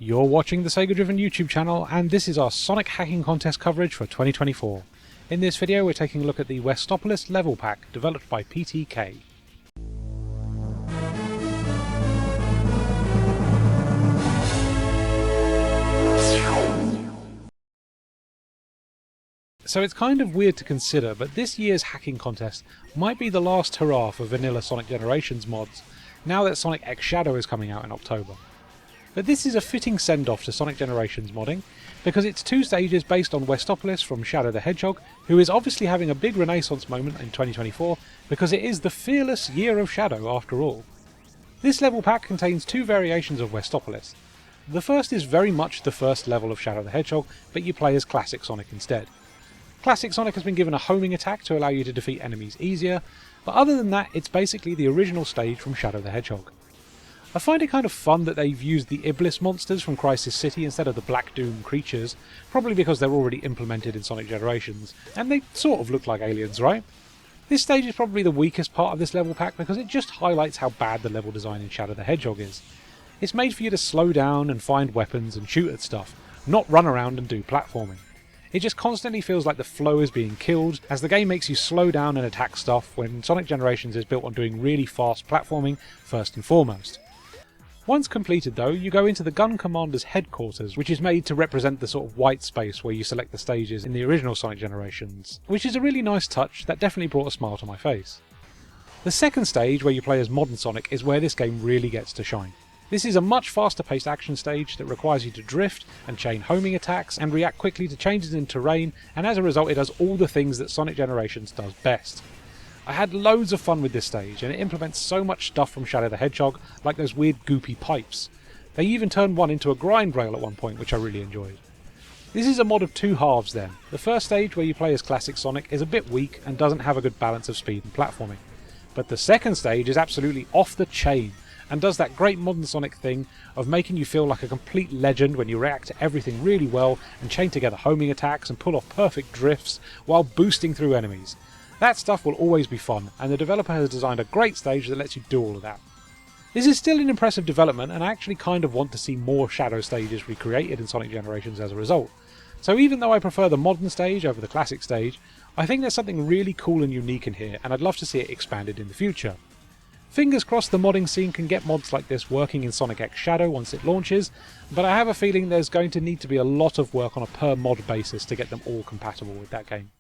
You're watching the Sega Driven YouTube channel, and this is our Sonic hacking contest coverage for 2024. In this video we're taking a look at the Westopolis level pack developed by PTK. So it's kind of weird to consider, but this year's hacking contest might be the last hurrah for vanilla Sonic Generations mods, now that Sonic X Shadow is coming out in October. But this is a fitting send-off to Sonic Generations modding, because it's two stages based on Westopolis from Shadow the Hedgehog, who is obviously having a big renaissance moment in 2024, because it is the fearless Year of Shadow after all. This level pack contains two variations of Westopolis. The first is very much the first level of Shadow the Hedgehog, but you play as Classic Sonic instead. Classic Sonic has been given a homing attack to allow you to defeat enemies easier, but other than that it's basically the original stage from Shadow the Hedgehog. I find it kind of fun that they've used the Iblis monsters from Crisis City instead of the Black Doom creatures, probably because they're already implemented in Sonic Generations, and they sort of look like aliens, right? This stage is probably the weakest part of this level pack because it just highlights how bad the level design in Shadow the Hedgehog is. It's made for you to slow down and find weapons and shoot at stuff, not run around and do platforming. It just constantly feels like the flow is being killed, as the game makes you slow down and attack stuff when Sonic Generations is built on doing really fast platforming first and foremost. Once completed though, you go into the Gun Commander's headquarters, which is made to represent the sort of white space where you select the stages in the original Sonic Generations, which is a really nice touch that definitely brought a smile to my face. The second stage, where you play as modern Sonic, is where this game really gets to shine. This is a much faster paced action stage that requires you to drift and chain homing attacks and react quickly to changes in terrain, and as a result it does all the things that Sonic Generations does best. I had loads of fun with this stage, and it implements so much stuff from Shadow the Hedgehog, like those weird goopy pipes. They even turned one into a grind rail at one point, which I really enjoyed. This is a mod of two halves then. The first stage, where you play as Classic Sonic, is a bit weak and doesn't have a good balance of speed and platforming. But the second stage is absolutely off the chain, and does that great modern Sonic thing of making you feel like a complete legend when you react to everything really well and chain together homing attacks and pull off perfect drifts while boosting through enemies. That stuff will always be fun, and the developer has designed a great stage that lets you do all of that. This is still an impressive development, and I actually kind of want to see more Shadow stages recreated in Sonic Generations as a result. So even though I prefer the modern stage over the classic stage, I think there's something really cool and unique in here, and I'd love to see it expanded in the future. Fingers crossed the modding scene can get mods like this working in Sonic X Shadow once it launches, but I have a feeling there's going to need to be a lot of work on a per mod basis to get them all compatible with that game.